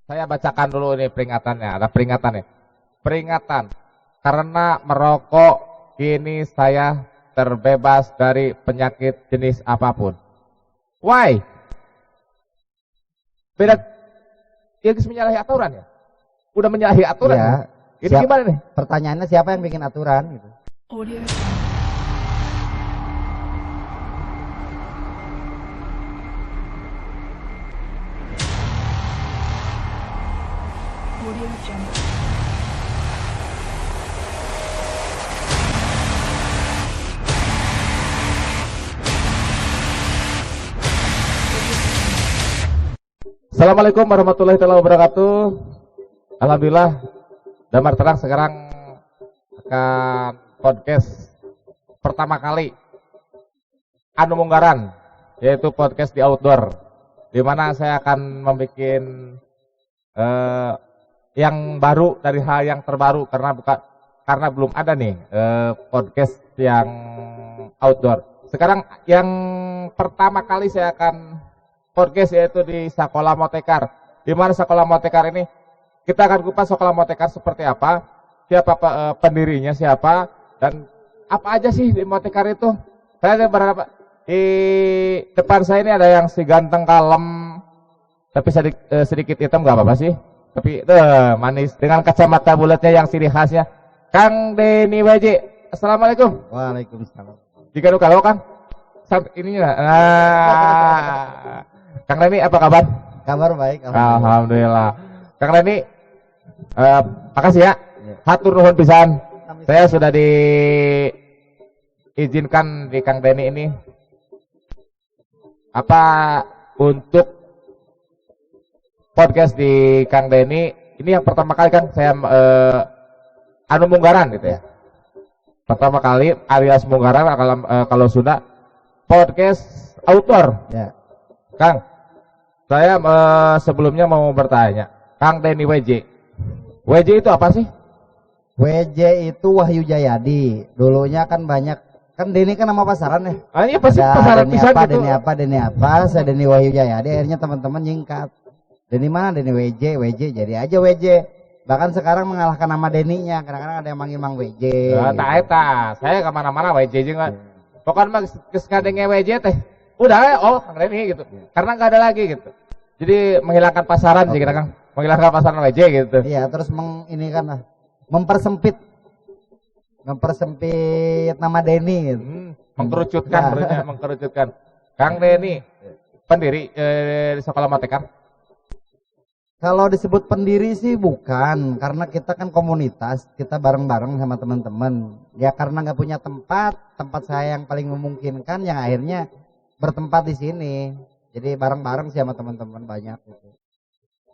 Saya bacakan dulu ini peringatannya. Ada peringatan ya. Peringatan. Karena merokok kini saya terbebas dari penyakit jenis apapun. Why? Beda. Ya menyalahi aturan ya. Udah menyalahi aturan ya. Ini gimana nih? Pertanyaannya siapa yang bikin aturan gitu. Audio. Audio Jungle. Assalamualaikum warahmatullahi wabarakatuh. Alhamdulillah, damar terang sekarang akan podcast pertama kali anu munggaran, yaitu podcast di outdoor, di mana saya akan membuat yang baru dari hal yang terbaru karena belum ada nih podcast yang outdoor. Sekarang yang pertama kali saya akan podcast yaitu di Sekolah Motekar. Di mana Sekolah Motekar ini kita akan kupas Sekolah Motekar seperti apa, siapa pendirinya siapa, dan apa aja sih di Motekar itu. Saya berharap di depan saya ini ada yang si ganteng kalem, tapi sedikit hitam nggak apa-apa sih. Tapi manis dengan kacamata bulatnya yang ciri khasnya. Kang Denny WJ. Assalamualaikum. Waalaikumsalam. Jika lu kalau Kang, ininya. Kang Denny apa kabar? Kabar baik. Alhamdulillah. Kang Denny, makasih ya. Hatur nuhun pisan. Saya sudah diizinkan di Kang Denny ini untuk podcast di Kang Denny. Ini yang pertama kali kan saya anu munggaran gitu ya. Pertama kali alias munggaran kalau sudah podcast outdoor. Ya. Kang, saya sebelumnya mau bertanya, Kang Denny WJ. WJ itu apa sih? WJ itu Wahyu Jayadi. Dulunya kan banyak, kan Denny kan nama pasaran ya. Iya pasti pasaran pisan gitu. Denny apa, saya Denny Wahyu Jayadi. Akhirnya teman-teman nyingkat. Denny mana? Denny WJ, jadi aja WJ. Bahkan sekarang mengalahkan nama Denny-nya. Kadang-kadang ada yang manggil Mang WJ. Tak eta, saya kemana-mana WJ juga. Pokoknya mah kesekadenge WJ teh. Udah ya, Kang Denny gitu. Karena nggak ada lagi gitu. Jadi menghilangkan pasaran sih kita Kang. Menghilangkan pasaran WJ gitu. Iya, terus mempersempit nama Denny gitu. Mengkerucutkan. Kang Denny pendiri di Sekolah Motekar. Kalau disebut pendiri sih bukan, karena kita kan komunitas, kita bareng-bareng sama teman-teman. Ya karena nggak punya tempat saya yang paling memungkinkan, yang akhirnya bertempat di sini. Jadi bareng-bareng sih sama teman-teman banyak gitu.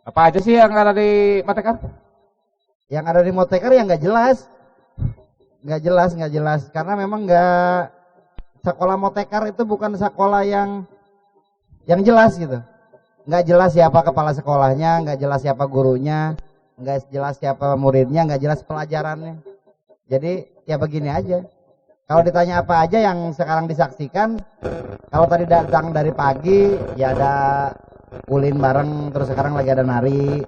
Apa aja sih yang ada di Motekar? Yang ada di Motekar yang nggak jelas, karena memang sekolah Motekar itu bukan sekolah yang jelas gitu. Nggak jelas siapa kepala sekolahnya, nggak jelas siapa gurunya, nggak jelas siapa muridnya, nggak jelas pelajarannya. Jadi ya begini aja. Kalau ditanya apa aja yang sekarang disaksikan, kalau tadi datang dari pagi ya ada ulin bareng, terus sekarang lagi ada nari,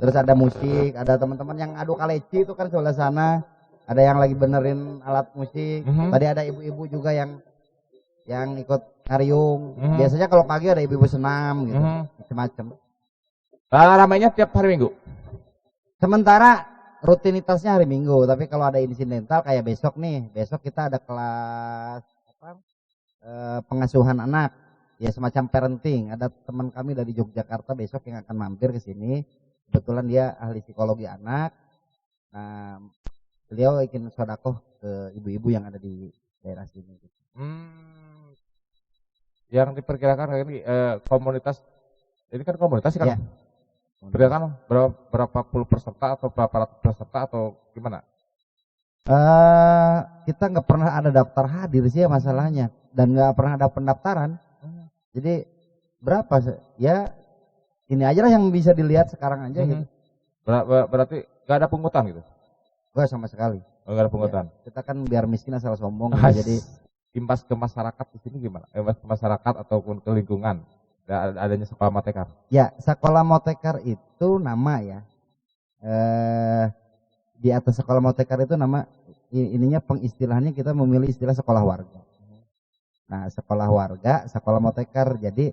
terus ada musik, ada teman-teman yang adu kaleci itu kan sebelah sana, ada yang lagi benerin alat musik. Tadi ada ibu-ibu juga yang ikut ngariung. Biasanya kalau pagi ada ibu-ibu senam gitu, macam-macam. Ramainya tiap hari Minggu. Sementara rutinitasnya hari Minggu, tapi kalau ada insidental kayak besok kita ada kelas pengasuhan anak, ya semacam parenting. Ada teman kami dari Yogyakarta besok yang akan mampir ke sini. Kebetulan dia ahli psikologi anak. Nah, beliau ingin sodakoh ke ibu-ibu yang ada di daerah sini. Yang diperkirakan ini komunitas, ini kan komunitas kan? Ya. Perkirakan berapa puluh peserta atau berapa ratus peserta atau gimana? Kita nggak pernah ada daftar hadir sih ya masalahnya, dan nggak pernah ada pendaftaran. Jadi berapa? Ya ini aja lah yang bisa dilihat sekarang aja gitu. Berarti nggak ada pungutan gitu? Nggak sama sekali. Nggak ada pungutan. Ya, kita kan biar miskin asal sombong. Jadi imbas ke masyarakat di sini gimana? Imbas ke masyarakat ataupun ke lingkungan. adanya sekolah Motekar? Ya, sekolah Motekar itu nama ya. Di atas sekolah Motekar itu nama ininya pengistilahannya kita memilih istilah sekolah warga. Nah, sekolah warga, sekolah Motekar. Jadi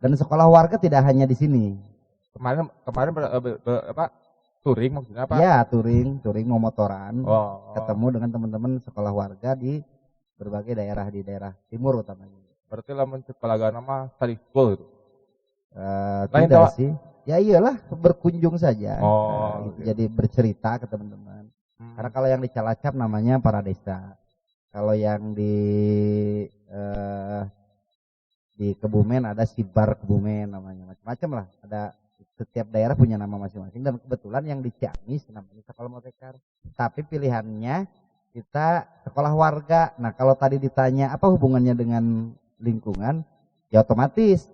dan sekolah warga tidak hanya di sini. Kemarin apa? Touring maksudnya apa? Ya, touring mau motoran. Oh. Ketemu dengan teman-teman sekolah warga di berbagai daerah di daerah timur utamanya. Berarti lamun sekolah nama study school itu. Tidak sih. Ya iyalah berkunjung saja. Oh, gitu. Jadi bercerita ke teman-teman. Karena kalau yang di Calacap namanya Paradesa. Kalau yang di Kebumen ada Sibar Kebumen namanya, macam-macam lah. Ada setiap daerah punya nama masing-masing dan kebetulan yang di Ciamis namanya sekolah Motekar. Tapi pilihannya kita sekolah warga. Nah, kalau tadi ditanya apa hubungannya dengan lingkungan, ya otomatis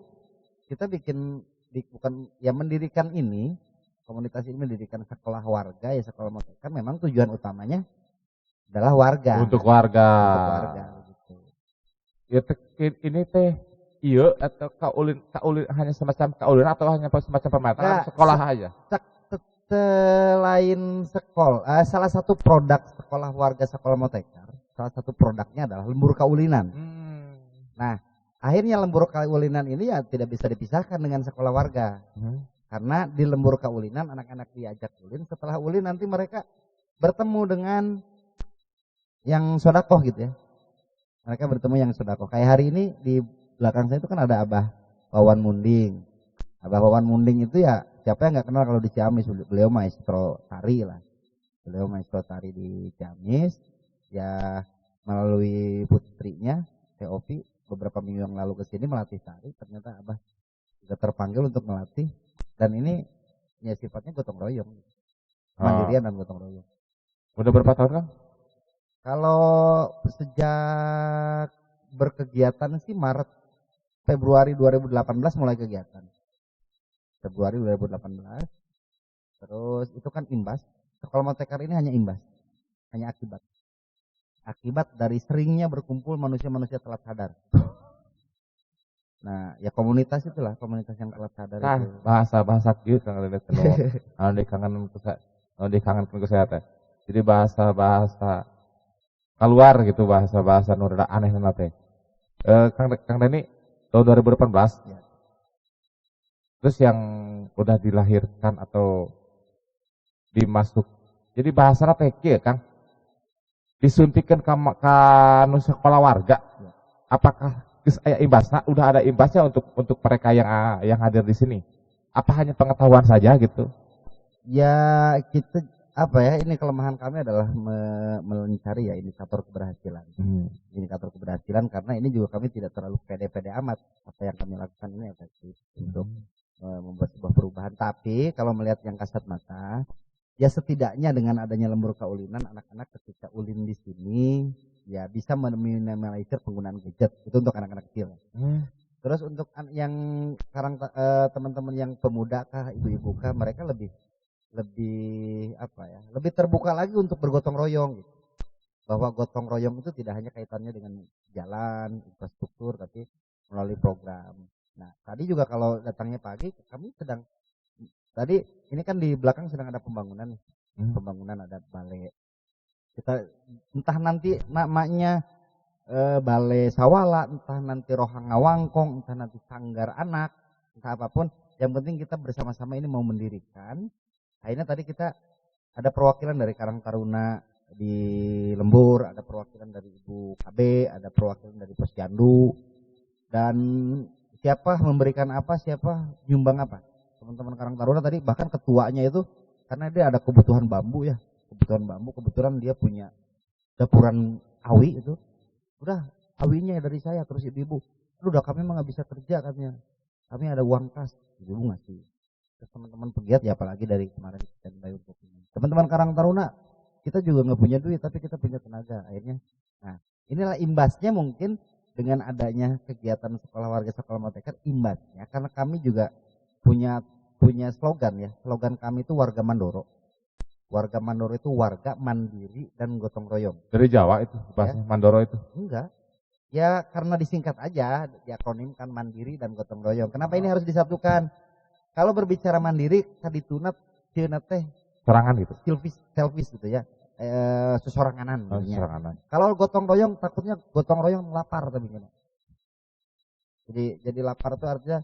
kita bukan ya mendirikan ini, komunitas ini mendirikan sekolah warga ya sekolah Motekar memang tujuan utamanya adalah warga. Untuk warga. Untuk warga gitu. Ya ini teh iya atau kaulin hanya semacam kaulin atau hanya semacam pemetaan sekolah aja. Selain sekolah, salah satu produk sekolah warga sekolah Motekar, salah satu produknya adalah lembur kaulinan. Nah, akhirnya lembur kaulinan ini ya tidak bisa dipisahkan dengan sekolah warga. Karena di lembur kaulinan anak-anak diajak ulin, setelah ulin nanti mereka bertemu dengan yang sodakoh gitu ya. Mereka bertemu yang sodakoh. Kayak hari ini di belakang saya itu kan ada Abah Wawan Munding. Abah Wawan Munding itu ya siapa yang nggak kenal kalau di Ciamis, beliau maestro tari lah. Beliau maestro tari di Ciamis. Ya melalui putrinya Teopi beberapa minggu yang lalu ke sini melatih tari. Ternyata Abah juga terpanggil untuk melatih. Dan ini ya sifatnya gotong royong, mandirian dan gotong royong. Udah berapa tahun Kang? Kalau sejak berkegiatan sih Februari 2018 mulai kegiatan. Februari 2018. Terus itu kan imbas. Sekolah Motekar ini hanya imbas. Hanya akibat. Akibat dari seringnya berkumpul manusia-manusia telat sadar. Nah, ya komunitas itulah, komunitas yang telat sadar itu. Bahasa kieu Kang Dedet anu dikangen kesehatan. Jadi bahasa keluar gitu, bahasa nu rada aneh teh. Kang Deni tahun 2018 ya. Terus yang udah dilahirkan atau dimasuk jadi bahasa teh kieu Kang disuntikan ke nu sekolah warga ya. Apakah geus aya imbasna, udah ada imbasnya untuk mereka yang hadir di sini, apa hanya pengetahuan saja gitu? Ya kita apa ya, ini kelemahan kami adalah mencari ya indikator keberhasilan. Indikator keberhasilan karena ini juga kami tidak terlalu pede-pede amat apa yang kami lakukan ini efektif untuk membuat sebuah perubahan. Tapi kalau melihat yang kasat mata, ya setidaknya dengan adanya lembur kaulinan, anak-anak ketika ulin di sini ya bisa meminimalisir penggunaan gadget itu untuk anak-anak kecil. Terus untuk yang sekarang teman-teman yang pemuda kah, ibu-ibu kah, mereka lebih apa ya, lebih terbuka lagi untuk bergotong royong gitu. Bahwa gotong royong itu tidak hanya kaitannya dengan jalan, infrastruktur, tapi melalui program. Nah, tadi juga kalau datangnya pagi, kami tadi ini kan di belakang sedang ada pembangunan. Pembangunan ada balai. Kita entah nanti namanya balai Sawala, entah nanti Rohang Ngawangkong, entah nanti Sanggar Anak, entah apapun, yang penting kita bersama-sama ini mau mendirikan. Akhirnya tadi kita ada perwakilan dari Karang Taruna di Lembur, ada perwakilan dari Ibu KB, ada perwakilan dari Posyandu, dan siapa memberikan apa, siapa nyumbang apa. Teman-teman Karang Taruna tadi bahkan ketuanya itu karena dia ada kebutuhan bambu ya, kebetulan dia punya dapuran awi itu, udah awinya dari saya, terus ibu-ibu, udah kami mah nggak bisa kerja katanya, kami ada uang kas, ibu ngasih. Terus teman-teman pegiat ya apalagi dari kemarin standby untuk ini. Teman-teman Karang Taruna, kita juga nggak punya duit tapi kita punya tenaga akhirnya. Nah, inilah imbasnya mungkin dengan adanya kegiatan sekolah warga sekolah Motekar, imbasnya karena kami juga punya slogan ya. Slogan kami itu warga Mandoro. Warga Mandoro itu warga mandiri dan gotong royong. Dari Jawa itu bahasa ya? Mandoro itu? Enggak. Ya karena disingkat aja, diakronimkan mandiri dan gotong royong. Kenapa ini harus disatukan? Kalau berbicara mandiri, tadi tunat, teh Serangan gitu. selfish gitu ya. Sesoranganan. Serangan. Kalau gotong royong, takutnya gotong royong lapar tapi kan. Jadi lapar itu artinya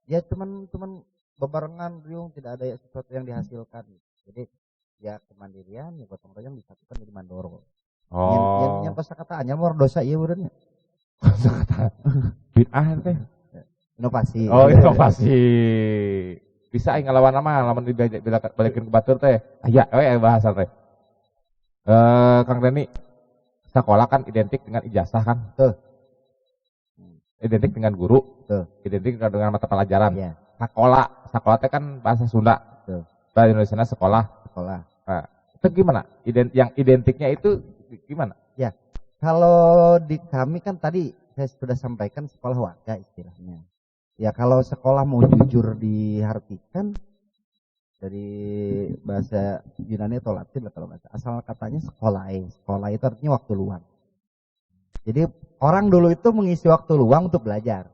ya cuman bebarengan riung, tidak ada sesuatu yang dihasilkan. Jadi ya kemandirian, ya gotong royong disatukan jadi mandoro. Oh. Yang kosakataannya mau dosa iya urangnya. Kosakata bid'ah teh. Inovasi. Oh, inovasi. Bisa aing ngelawan nama lamun balikin ke batur teh. Aya bahasa teh. Kang Deni, sekolah kan identik dengan ijazah kan? Tuh. Identik dengan guru. Tuh. Identik dengan mata pelajaran. Iya. Sekolah teh kan bahasa Sunda. Tuh. Bahasa Indonesia sekolah. Nah, itu gimana? Yang identiknya itu gimana? Ya. Kalau di kami kan tadi saya sudah sampaikan sekolah warga istilahnya. Ya kalau sekolah mau jujur diartikan dari bahasa Yunani atau Latin lah kalau bahasa asal katanya sekolah itu artinya waktu luang. Jadi orang dulu itu mengisi waktu luang untuk belajar.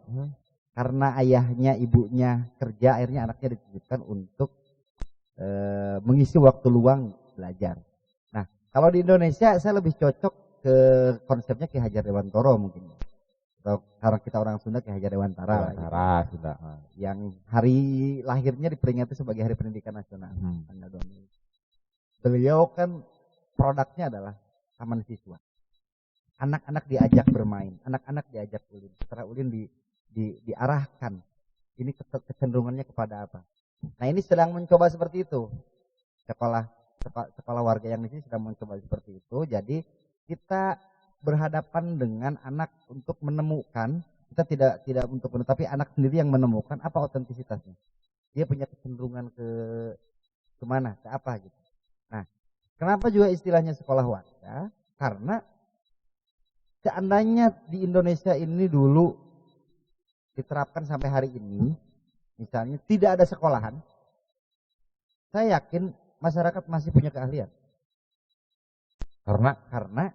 Karena ayahnya ibunya kerja, akhirnya anaknya dititipkan untuk mengisi waktu luang belajar. Nah kalau di Indonesia saya lebih cocok ke konsepnya Ki Hajar Dewantara mungkin. Atau karena kita orang Sunda Ki Hajar Dewantara gitu. Yang hari lahirnya diperingati sebagai Hari Pendidikan Nasional. Beliau kan produknya adalah taman siswa. Anak-anak diajak bermain, anak-anak diajak ulin. Setelah ulin diarahkan. Ini kecenderungannya kepada apa? Nah ini sedang mencoba seperti itu. Sekolah warga yang di sini sedang mencoba seperti itu. Jadi kita berhadapan dengan anak untuk menemukan, kita tidak untuk menemukan, tapi anak sendiri yang menemukan apa otentisitasnya. Dia punya kecenderungan ke mana, ke apa gitu. Nah, kenapa juga istilahnya sekolah warga? Karena seandainya di Indonesia ini dulu diterapkan sampai hari ini, misalnya tidak ada sekolahan, saya yakin masyarakat masih punya keahlian. Karena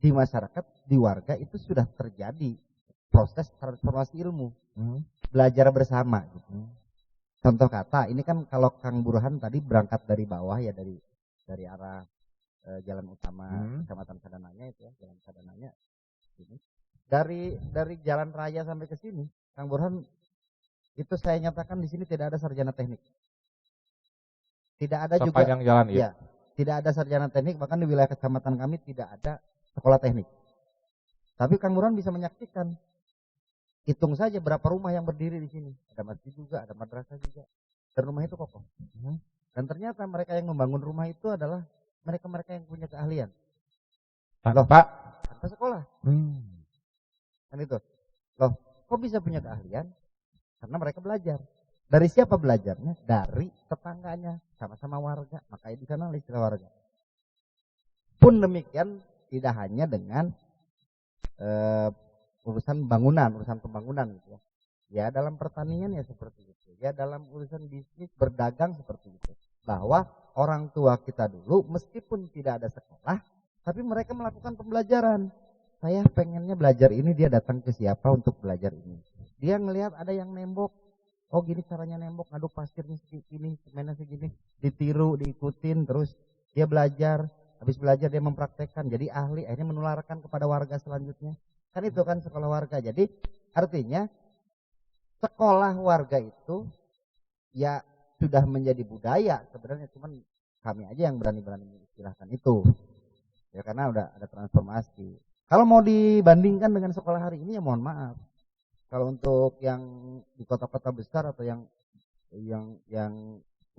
di masyarakat, di warga itu sudah terjadi proses transformasi ilmu, belajar bersama gitu. Contoh kata, ini kan kalau Kang Burhan tadi berangkat dari bawah ya, dari arah jalan utama Kecamatan Sadananya itu ya, jalan Sadananya sini. Dari jalan raya sampai ke sini, Kang Burhan itu saya nyatakan di sini tidak ada sarjana teknik. Tidak ada sepanjang juga jalan ya. Tidak ada sarjana teknik, bahkan di wilayah kecamatan kami tidak ada sekolah teknik. Tapi Kang Burhan bisa menyaksikan, hitung saja berapa rumah yang berdiri di sini. Ada masjid juga, ada madrasah juga. Dan rumah itu kokoh. Dan ternyata mereka yang membangun rumah itu adalah mereka-mereka yang punya keahlian. Tanpa sekolah. Kan itu. Loh, kok bisa punya keahlian? Karena mereka belajar. Dari siapa belajarnya? Dari tetangganya, sama-sama warga. Makanya di sana istilah warga. Pun demikian, tidak hanya dengan urusan pembangunan gitu ya. Ya dalam pertanian ya seperti itu. Ya dalam urusan bisnis berdagang seperti itu. Bahwa orang tua kita dulu meskipun tidak ada sekolah, tapi mereka melakukan pembelajaran. Saya pengennya belajar ini, dia datang ke siapa untuk belajar ini. Dia ngelihat ada yang nembok. Oh gini caranya nembok, ngaduk pasirnya segini, semennya segini, ditiru, diikutin, terus dia belajar, habis belajar dia mempraktekkan, jadi ahli, akhirnya menularkan kepada warga selanjutnya. Kan itu kan sekolah warga. Jadi artinya sekolah warga itu ya sudah menjadi budaya sebenarnya, cuman kami aja yang berani-berani mengistilahkan itu. Ya karena udah ada transformasi. Kalau mau dibandingkan dengan sekolah hari ini ya mohon maaf. Kalau untuk yang di kota-kota besar atau yang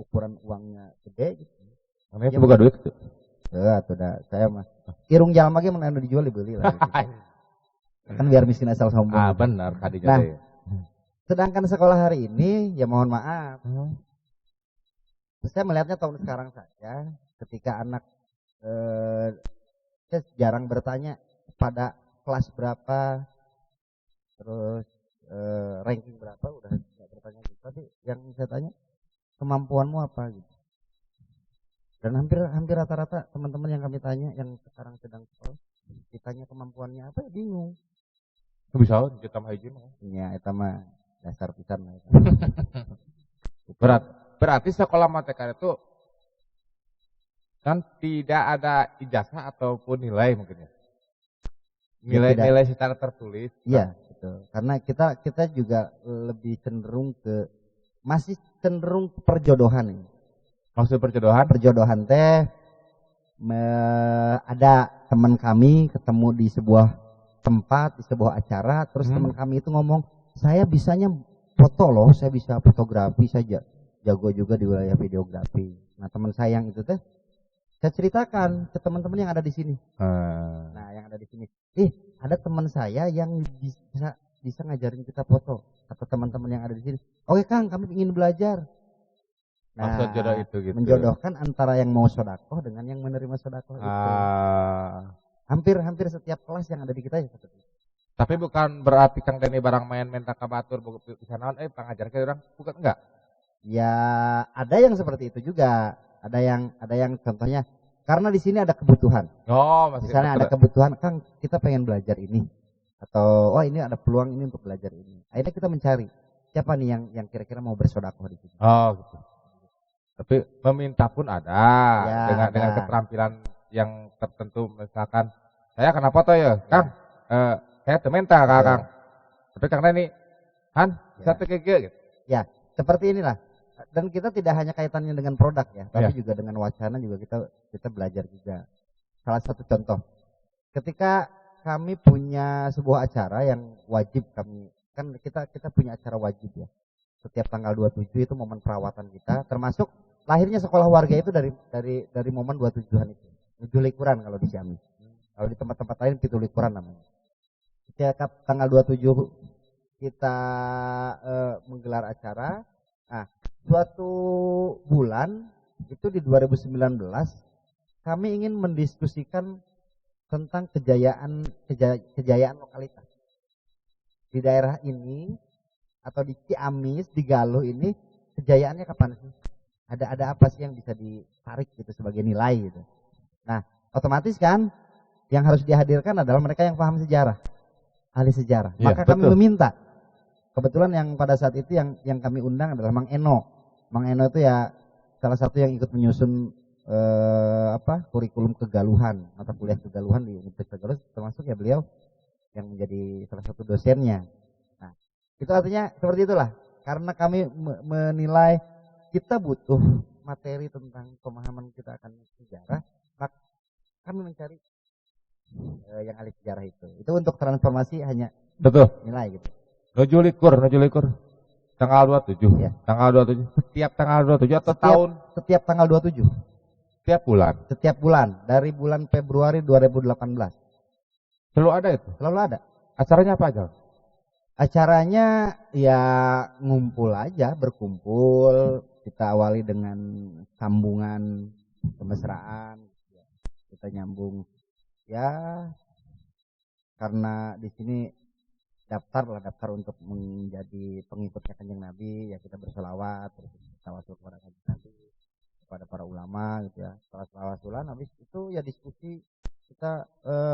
ukuran uangnya gede gitu. Namanya buka duit tuh. Tuh dah saya mah. Irung jalan lagi mana dijual dibeli lah gitu. Kan biar miskin asal sombong. Benar kadinya. Nah, sedangkan sekolah hari ini ya mohon maaf. Saya melihatnya tahun sekarang saja ketika anak saya jarang bertanya pada kelas berapa, terus ranking berapa, udah tidak bertanya gitu. Tapi yang saya tanya kemampuanmu apa gitu. Dan hampir rata-rata teman-teman yang kami tanya yang sekarang sedang sekolah Ditanya kemampuannya apa, bingung. Bisa kita mah hiji mah. Ya, eta mah dasar pisan lah. Berarti sekolah Motecar itu kan tidak ada ijazah ataupun nilai mungkin ya. Nilai secara tertulis. Iya, betul. Karena kita juga lebih cenderung masih cenderung ke perjodohan ini. Maksud perjodohan? Perjodohan teh ada teman kami ketemu di sebuah tempat, di sebuah acara, terus teman kami itu ngomong, "Saya bisanya foto loh, saya bisa fotografi saja. Jago juga di wilayah videografi." Nah, teman saya yang itu teh saya ceritakan ke teman-teman yang ada di sini. Nah, yang ada di sini, ada teman saya yang bisa ngajarin kita foto. Atau teman-teman yang ada di sini, "Oke Kang, kami ingin belajar." Nah, maksud jodoh itu gitu. Menjodohkan antara yang mau sodakoh dengan yang menerima sodakoh itu. Hampir setiap kelas yang ada di kita ya seperti itu. Tapi bukan berarti Kang Deni barang main minta ke batur bisa naon pangajar ke orang, bukan enggak? Ya, ada yang seperti itu juga. Ada yang contohnya karena di sini ada kebutuhan. Oh, misalnya ada kebutuhan, Kang, kita pengen belajar ini. Atau ini ada peluang ini untuk belajar ini. Akhirnya kita mencari siapa nih yang kira-kira mau bersodakoh di sini. Oh, gitu. Tapi meminta pun ada ya, dengan keterampilan yang tertentu, misalkan saya kena foto ya, Kang. Saya minta Kang. Tapi Kang Deni, satu gitu. Ya, seperti inilah. Dan kita tidak hanya kaitannya dengan produk ya, tapi juga dengan wacana juga kita belajar juga. Salah satu contoh, ketika kami punya sebuah acara yang wajib kan kita punya acara wajib ya. Setiap tanggal 27 itu momen perawatan kita, termasuk lahirnya sekolah warga itu dari momen 27-an itu. Nuju likuran kalau di Ciamis. Kalau di tempat-tempat lain pitu likuran namanya. Setiap tanggal 27 kita menggelar acara. Nah, suatu bulan itu di 2019 kami ingin mendiskusikan tentang kejayaan lokalitas di daerah ini atau di Ciamis, di Galuh ini kejayaannya kapan sih? Ada apa sih yang bisa ditarik gitu sebagai nilai gitu. Nah, otomatis kan yang harus dihadirkan adalah mereka yang paham sejarah, ahli sejarah. Ya, maka kami meminta. Kebetulan yang pada saat itu yang kami undang adalah Mang Eno. Mang Eno itu ya salah satu yang ikut menyusun kurikulum kegaluhan, mata kuliah kegaluhan di Universitas Galuh, termasuk ya beliau yang menjadi salah satu dosennya. Nah, itu artinya seperti itulah. Karena kami menilai kita butuh materi tentang pemahaman kita akan sejarah, maka kami mencari yang ahli sejarah itu. Itu untuk transformasi hanya nilai gitu. Nuju likur. Tanggal 27. Ya. Tanggal 27. Setiap tanggal 27 atau tahun? Setiap tanggal 27. Setiap bulan. Setiap bulan dari bulan Februari 2018. Selalu ada itu? Selalu ada. Acaranya apa aja? Acaranya ya ngumpul aja, berkumpul. Kita awali dengan sambungan kemesraan. Kita nyambung ya karena di sini daftar untuk menjadi pengikutnya Kanjeng Nabi, ya kita berselawat, terus tawasul kepada Kanjeng Nabi, kepada para ulama gitu ya. Setelah selawatulan habis itu ya diskusi, kita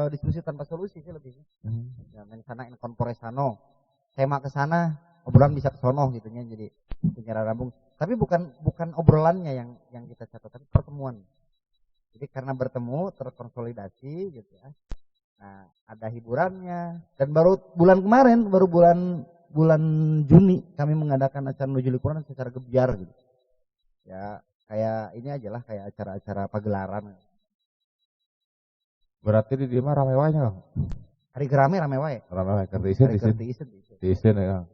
diskusi tanpa solusi sih lebih. Ya main sana in corpore sano. Tema ke sana, obrolan bisa ke sono gitu nya, jadi secara rambung. Tapi bukan obrolannya yang kita catat, tapi pertemuan. Jadi karena bertemu terkonsolidasi gitu ya. Nah, ada hiburannya, dan baru bulan kemarin, bulan Juni kami mengadakan acara Nuju Likuran secara gebyar gitu. Ya kayak ini aja lah, kayak acara-acara pagelaran. Berarti di mana rame wae nya? Hari gerame rame wae. Rame wae keur diisin ya.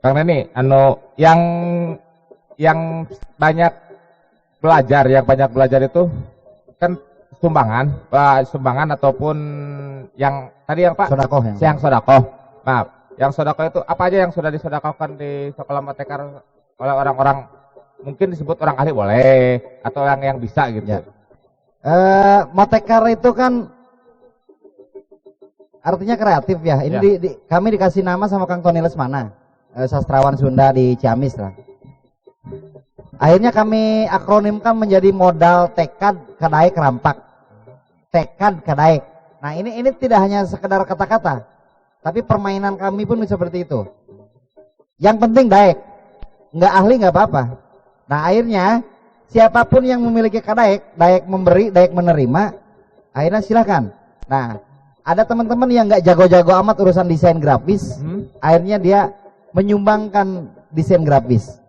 Kang Deni, yang banyak belajar itu kan sumbangan ataupun yang tadi yang Pak sodakoh yang sodakoh. Nah, yang sodakoh itu apa aja yang sudah disodakohkan di sekolah Motecar oleh orang-orang, mungkin disebut orang ahli boleh atau yang bisa gitu ya. Motecar itu kan artinya kreatif ya. Ini ya. Kami dikasih nama sama Kang Tony Lesmana, sastrawan Sunda di Ciamis lah. Akhirnya kami akronimkan menjadi modal tekad kadaek rampak. Tekad kadaek. Nah ini tidak hanya sekedar kata-kata, tapi permainan kami pun seperti itu. Yang penting daek, nggak ahli nggak apa-apa. Nah akhirnya siapapun yang memiliki daek, daek memberi, daek menerima, akhirnya silakan. Nah ada teman-teman yang nggak jago-jago amat urusan desain grafis, akhirnya dia menyumbangkan desain grafis,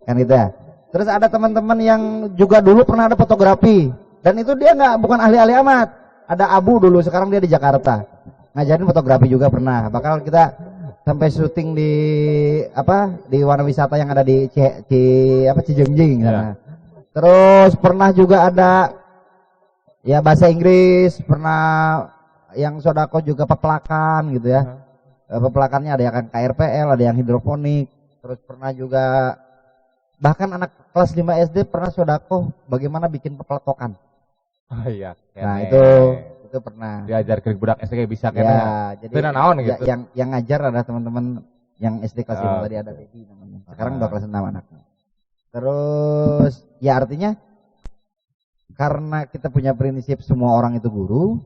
kan gitu ya. Terus ada teman-teman yang juga dulu pernah ada fotografi, dan itu dia bukan ahli-ahli amat. Ada Abu dulu, sekarang dia di Jakarta ngajarin fotografi juga pernah. Bakal kita sampai syuting di Wana Wisata yang ada di Cijengjing. Ya. Terus pernah juga ada ya bahasa Inggris, pernah yang sodako juga pepelakan gitu ya. Pepelakannya ada yang KRPL, ada yang hidroponik. Terus pernah juga bahkan anak kelas 5 SD pernah sodako bagaimana bikin pepelekokan. Oh iya. Nah itu pernah diajar ke budak SD bisa kan ya. Jadi naon gitu. Yang ngajar ada teman-teman yang SD kelas 5 tadi ada Teddy namanya. Sekarang udah kelas 6 anaknya. Terus ya artinya karena kita punya prinsip semua orang itu guru,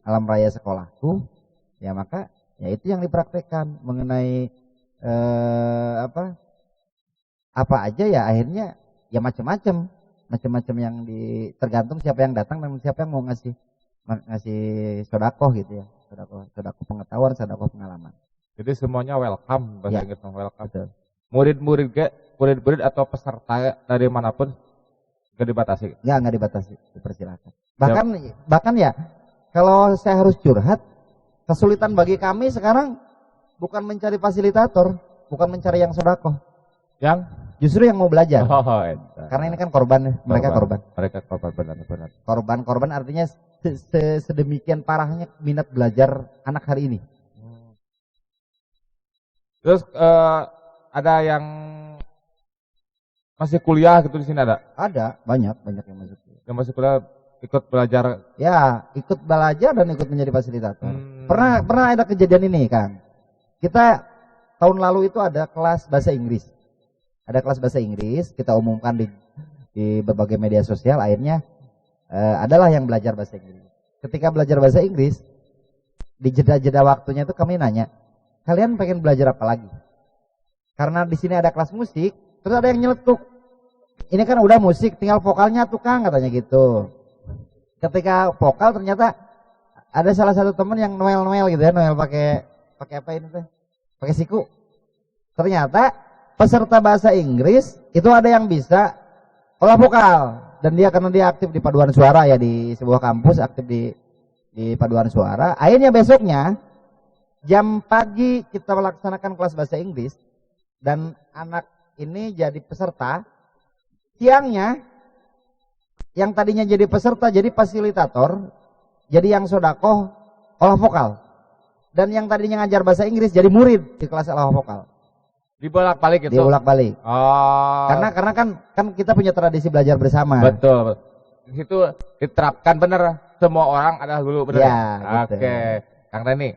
alam raya sekolahku, ya maka ya itu yang dipraktekkan mengenai apa aja ya akhirnya ya macam-macam yang tergantung siapa yang datang dan siapa yang mau ngasih sodakoh gitu ya, sodakoh pengetahuan, sodakoh pengalaman. Jadi semuanya welcome, bahasa Inggris welcome. Betul. Murid-murid atau peserta dari manapun nggak dibatasi. Nggak dibatasi, dipersilakan. Bahkan ya kalau saya harus curhat, kesulitan bagi kami sekarang bukan mencari fasilitator, bukan mencari yang sodakoh. Yang justru yang mau belajar. Karena ini kan korban, mereka korban. Mereka korban benar. Korban artinya sedemikian parahnya minat belajar anak hari ini. Terus ada yang masih kuliah gitu di sini ada? Ada, banyak yang masuk. Yang masih kuliah ikut belajar? Ya, ikut belajar dan ikut menjadi fasilitator. Pernah ada kejadian ini, Kang. Kita tahun lalu itu ada kelas bahasa Inggris. Ada kelas bahasa Inggris, kita umumkan di berbagai media sosial, akhirnya adalah yang belajar bahasa Inggris. Ketika belajar bahasa Inggris, di jeda-jeda waktunya itu kami nanya, kalian pengen belajar apa lagi? Karena di sini ada kelas musik, terus ada yang nyeletuk. Ini kan udah musik, tinggal vokalnya tuh Kang, katanya gitu. Ketika vokal ternyata ada salah satu teman yang noel gitu ya, noel pakai apa ini tuh? Pakai siku. Ternyata peserta bahasa Inggris itu ada yang bisa olah vokal, dan karena dia aktif di paduan suara ya, di sebuah kampus aktif di paduan suara. Akhirnya besoknya jam pagi kita melaksanakan kelas bahasa Inggris dan anak ini jadi peserta. Siangnya yang tadinya jadi peserta jadi fasilitator, jadi yang sodakoh olah vokal, dan yang tadinya ngajar bahasa Inggris jadi murid di kelas olah vokal. Dibolak-balik itu. Dibolak-balik. Oh. Karena kan kita punya tradisi belajar bersama. Betul. Di situ diterapkan benar, semua orang adalah guru, benar. Ya, Oke. Kang Reni.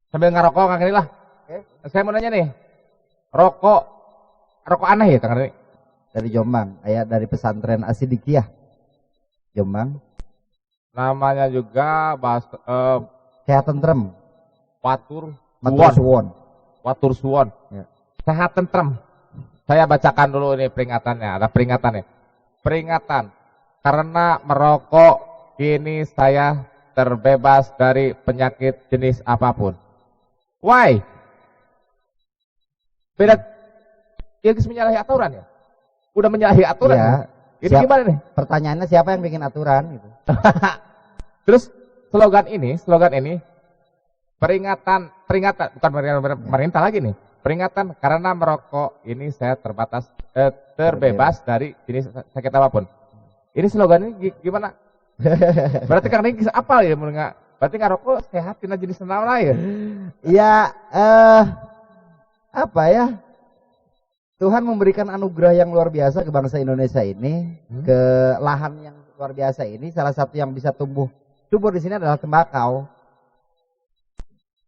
Sambil ngerokok Kang Reni lah. Saya mau nanya nih. Rokok aneh ya Kang Reni? Dari Jombang, dari pesantren Asidikiyah Jombang. Namanya juga Sehat tentrem. Watur suwon. Ya. Sehat tentrem. Saya bacakan dulu ini peringatannya. Ada peringatan ya. Peringatan. Karena merokok kini saya terbebas dari penyakit jenis apapun. Why? Beda. Dia menyalahi aturan ya. Udah menyalahi aturan. Ya. Ini gimana nih? Pertanyaannya siapa yang bikin aturan gitu. Terus slogan ini peringatan bukan pemerintah lagi nih. Peringatan karena merokok ini saya terbebas dari jenis sakit apapun. Ini slogan ini gimana? Berarti Kang Reni apa ya? Berarti ngerokok sehat tina jenis naon ya? Ya apa ya? Tuhan memberikan anugerah yang luar biasa ke bangsa Indonesia ini, ke lahan yang luar biasa ini. Salah satu yang bisa tumbuh subur di sini adalah tembakau.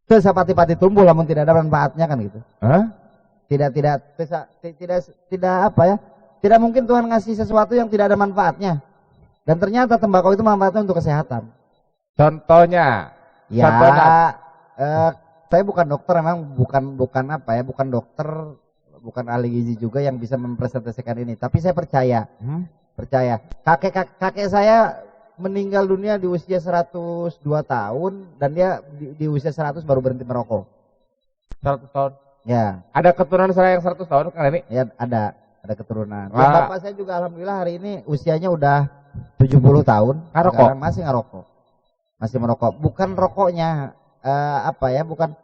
Sepati-pati tumbuh namun tidak ada manfaatnya kan gitu. Tidak apa ya? Tidak mungkin Tuhan ngasih sesuatu yang tidak ada manfaatnya. Dan ternyata tembakau itu manfaatnya untuk kesehatan. Contohnya. Ya, Contohnya. saya bukan dokter, memang bukan apa ya, bukan dokter, bukan ahli gizi juga yang bisa mempresentasikan ini. Tapi saya percaya. Kakek saya meninggal dunia di usia 102 tahun dan dia di usia 100 baru berhenti merokok. 100 tahun. Ya. Ada keturunan saya yang 100 tahun kan ini? Ya, ada keturunan. Ya, bapak saya juga alhamdulillah hari ini usianya udah 70 tahun. Ngerokok? Masih ngerokok. Masih merokok. Bukan rokoknya bukan.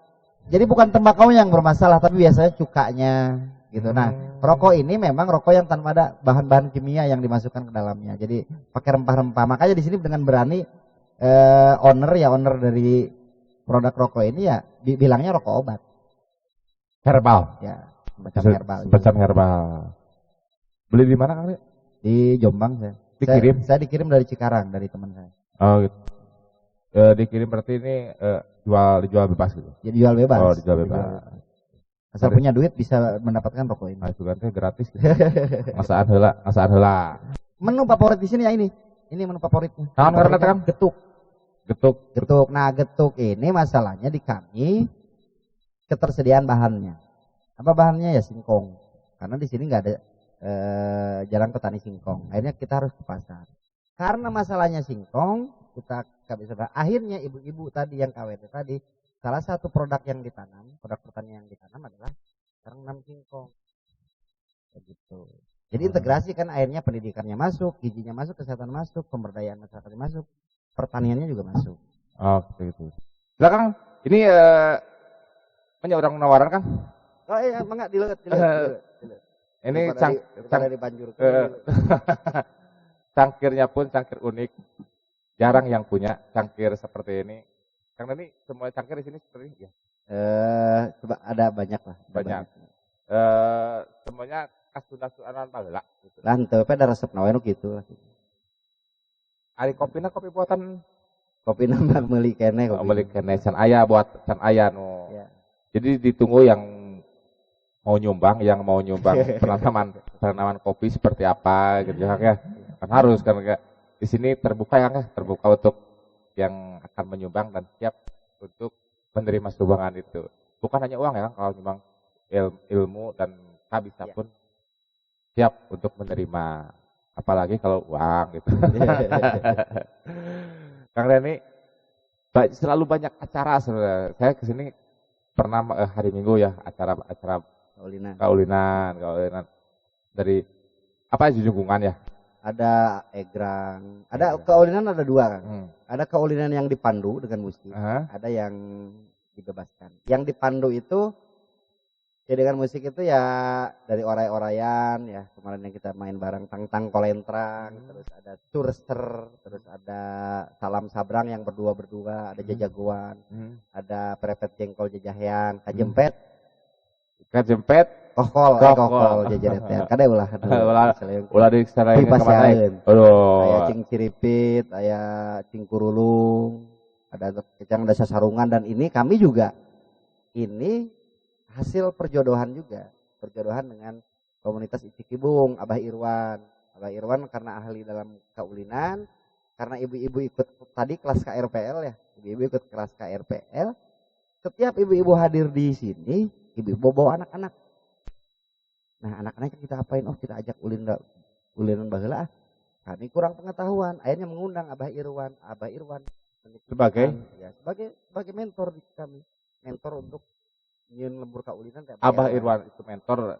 Jadi bukan tembakau yang bermasalah, tapi biasanya cukanya gitu. Nah, rokok ini memang rokok yang tanpa ada bahan-bahan kimia yang dimasukkan ke dalamnya. Jadi pakai rempah-rempah. Makanya di sini dengan berani owner dari produk rokok ini ya bilangnya rokok obat. Herbal. Ya, semacam herbal. Beli di mana Kang? Di Jombang saya. Dikirim? Saya dikirim dari Cikarang, dari teman saya. Oh gitu. Dikirim berarti ini dijual bebas gitu? Ya, dijual bebas. Oh, dijual bebas. Asal punya duit bisa mendapatkan rokok ini. Nah, itu kan gratis gitu. Ngasaan heula. Menu favorit di sini ya ini. Ini menu favoritnya. Karena kan getuk. Getuk. Nah, getuk ini masalahnya di kami ketersediaan bahannya. Apa bahannya ya singkong. Karena di sini nggak ada jarang petani singkong. Akhirnya kita harus ke pasar. Karena masalahnya singkong, kita akhirnya ibu-ibu tadi yang KWT tadi, salah satu produk pertanian yang ditanam adalah nanam singkong. Begitu. Jadi integrasi kan akhirnya pendidikannya masuk, gizinya masuk, kesehatan masuk, pemberdayaan masyarakatnya masuk, pertaniannya juga masuk. Oh, gitu. Belakang ini punya orang menawaran kan? Oh iya, mangga dileut. Ini dari Banjur. Cangkirnya pun cangkir unik. Jarang yang punya cangkir seperti ini. Karena ini semua cangkir di sini seperti ini ya. Coba ada banyak lah. Banyak. Semuanya khas Sunda-Sundan baheula gitu. Lah henteu pe da resep nawe nu kitu lah. Ari kopina kopi buatan kopina mah meuli keneh kopi. Meuli keneh can aya nu. Ya. Jadi ditunggu yang mau nyumbang penanaman kopi seperti apa gitu ya. Kan harus kan di sini terbuka untuk yang akan menyumbang dan siap untuk menerima sumbangan itu. Bukan hanya uang ya, kalau nyumbang ilmu dan bisa pun siap untuk menerima, apalagi kalau uang gitu. Kang Reni, selalu banyak acara sebenarnya. Saya kesini pernah hari Minggu ya, acara kaulinan dari apa Junjungan ya. Ada egrang, ada kaulinan ada dua kan. Ada kaulinan yang dipandu dengan musik, ada yang dibebaskan. Yang dipandu itu ya dengan musik itu ya dari oray-orayan ya, kemarin yang kita main bareng tang kolentrang, terus ada curster, terus ada salam sabrang yang berdua, ada jajagoan, ada perepet jengkol jajahean, kajempet, kokol jajaretan. Kada ulah di sana yang kemarin. Aya cing ciripit, aya cing kurulung, ada kecang dasa sarungan, dan ini kami juga ini hasil perjodohan dengan komunitas Icikibung, Abah Irwan karena ahli dalam kaulinan, karena ibu-ibu ikut tadi kelas KRPL ya. Ibu-ibu ikut kelas KRPL. Setiap ibu-ibu hadir di sini, ibu-ibu bawa anak-anak. Nah, anak-anaknya kita apain? Oh, kita ajak ulinan baheula. Kami kurang pengetahuan, akhirnya mengundang Abah Irwan sebagai mentor di kami. Mentor untuk nyieun lembur kaulinan. Abah Irwan itu mentor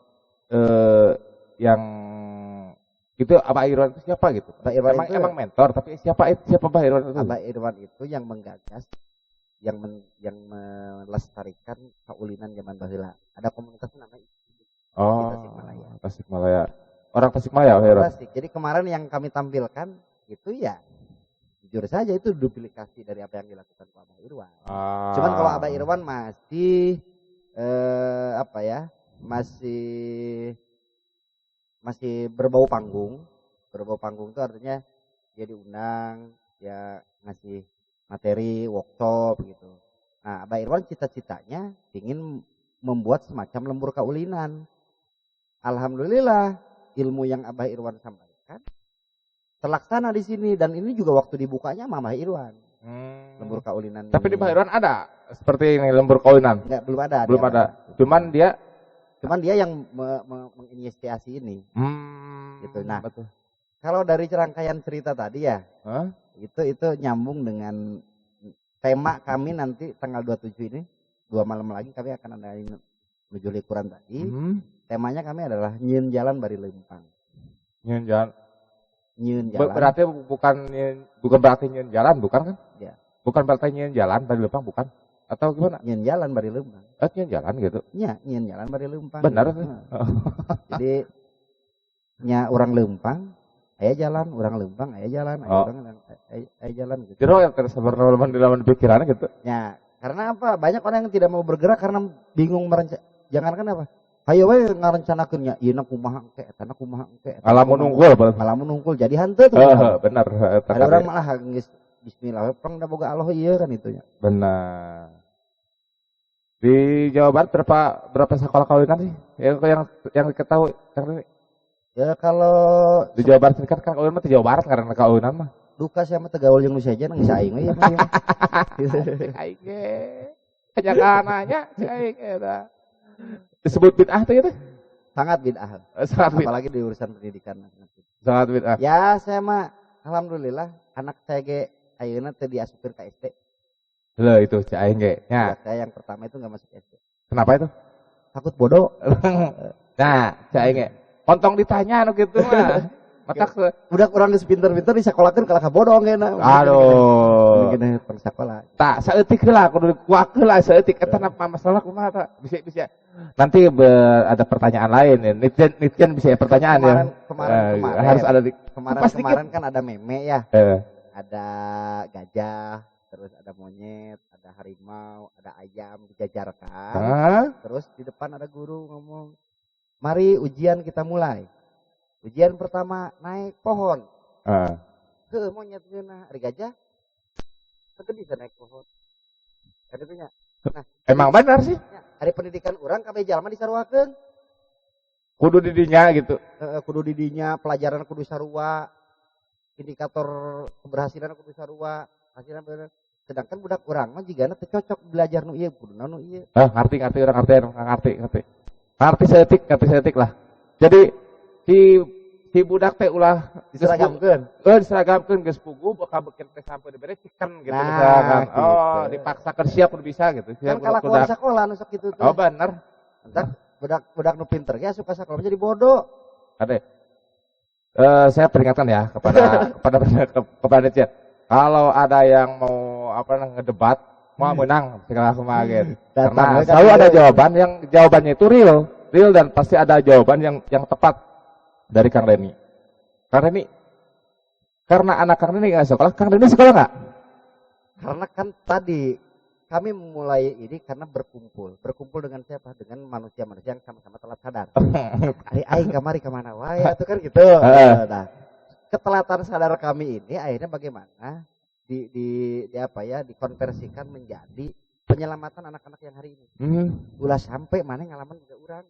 yang itu Abah Irwan itu siapa gitu? Emang mentor, tapi siapa Abah Irwan itu? Abah Irwan itu yang menggagas, yang melestarikan kaulinan zaman baheula. Ada komunitas namanya Tasikmalaya. Orang Tasikmalaya, Tasik. Jadi kemarin yang kami tampilkan itu ya jujur saja itu duplikasi dari apa yang dilakukan Abah Irwan. Cuman kalau Abah Irwan masih masih berbau panggung. Berbau panggung itu artinya dia diundang, dia ngasih materi workshop gitu. Nah, Abah Irwan cita-citanya ingin membuat semacam lembur kaulinan. Alhamdulillah ilmu yang Abah Irwan sampaikan terlaksana di sini, dan ini juga waktu dibukanya Abah Irwan. Lembur kaulinan. Tapi di Bahiruan ada seperti ini lembur kaulinan? Enggak, belum ada. Belum ada. Cuman dia yang menginisiasi ini. Gitu. Nah, betul. Kalau dari rangkaian cerita tadi ya, itu nyambung dengan tema kami nanti tanggal 27 ini, 2 malam lagi kami akan ada menuju likuran tadi. Temanya kami adalah nyieun jalan bari leumpang. Nyieun jalan. Berarti bukan berarti nyieun jalan, bukan kan? Ya. Bukan berarti nyieun jalan bari leumpang, bukan? Atau gimana? Nyieun jalan bari leumpang. Nyieun jalan gitu. Iya, nyieun jalan bari leumpang. Benar. Gitu. Jadi nya orang leumpang aya jalan, orang leumpang aya jalan, aya jalan gitu. Jero yang tersebar di dalam pikiran gitu. Ya, karena apa? Banyak orang yang tidak mau bergerak karena bingung jangankan apa? Hayo we ngarencanakeun nya, ieu na kumaha engke, eta na kumaha engke. Ngalamun unggul jadi hanteu tuh. Benar. Ada orang malah geus bismillah, pang da boga Allah ieu kan itu nya. Benar. Di Jawa Barat berapa sekolah kawinan sih? Yang diketahui karena ya kalau di Jawa Barat kan kawinan mah di Jawa Barat karena kawinan mah. Duka sia mah teu gaul jeung nu saja nang saing we ya. Aing ge. Kajakananya aing eta. Disebut bid'ah tuh gitu? Sangat bid'ah. Apalagi di urusan pendidikan. Sangat bid'ah. Ya, saya mah alhamdulillah anak saya ge ayeuna teu diasupkeun ka SD. Loh itu cak aing ge. Ya. Saya yang pertama itu enggak masuk SD. Kenapa itu? Takut bodoh. Nah, cak aing ge. Kontong ditanya anu gitu mah. Matak budak urang geus pinter-pinter disekolakeun kalau ka bodoh geuna. Aduh. Gini pang sekolah. Tak saeutik heula kudu kuakeun lah saeutik eta masalah kumaha ta? Bisa. Nanti ada pertanyaan lain ya. Nitjen bisa pertanyaan ya. Kemarin harus ada di kemarin kan ada meme ya. Ada gajah, terus ada monyet, ada harimau, ada ayam dijajarkan. Terus di depan ada guru ngomong, "Mari ujian kita mulai." Ujian pertama naik pohon. Ke monyet geuna, ari gajah. Teu bisa naik pohon. Kan itu nya. Nah, emang benar sih. Hari pendidikan orang kabeh jalma disaruakeun. Kudu didinya gitu. Kudu didinya, pelajaran kudu sarua, indikator keberhasilan kudu sarua, hasilna bener. Sedangkan budak urang mah jigana teu cocok belajar nu ieu, kudu nu ieu. Ngerti urang ngerti. Ngerti setik lah. Jadi si budak teh ulah diseragamkeun. Diseragamkeun geus pugu bakal beukeun teh sampai dibere cikan gitu misalkan. Gitu. Dipaksakeun siap kudu bisa gitu. Kan kalakuan sakola nu sok kitu teh. Oh bener. Entar budak nu pinter ge suka sakola jadi bodoh. Ade. Saya peringatkan ya kepada Cia. Kalau ada yang mau ngedebat, mau menang segala kemarin. Karena selalu ada jawabannya itu real dan pasti ada jawaban yang tepat dari Kang Reni. Karena anak Kang Reni nggak sekolah, Kang Reni sekolah nggak? Karena kan tadi kami memulai ini karena berkumpul dengan siapa? Dengan manusia-manusia yang sama-sama telat sadar. Aing kamari kemana? Wah, itu kan gitu. Nah, ketelatan sadar kami ini akhirnya bagaimana dikonversikan menjadi penyelamatan anak-anak yang hari ini. Ulah sampai mana ngalaman juga urang.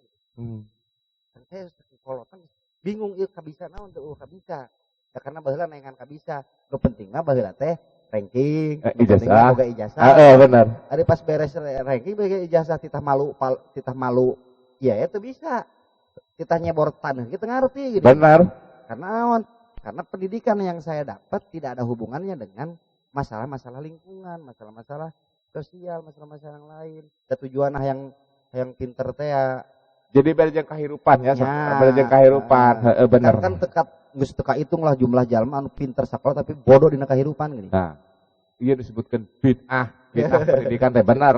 Dan saya kolotan bingung ieu kabisa naon teu kabisa. Ya karena baheula naengan kabisa. Nu pentingna baheula teh ranking, ijazah. Boga ijazah. Benar. Ari pas beres ranking boga ijazah titah malu. Ya itu bisa. Titah nyebor taneuh kita ngarti gitu. Benar. Karena naon? Karena pendidikan yang saya dapat tidak ada hubungannya dengan masalah-masalah lingkungan, masalah-masalah sosial, masalah-masalah yang lain. Tujuan yang pinter teh ya jadi berjang kehidupan ya, berjang kehidupan, bener. Kan geus teka hitung lah jumlah jalma anu pinter sakola tapi bodoh dina kehidupan gini. Nah, iya disebutkan bid'ah pendidikan teh bener.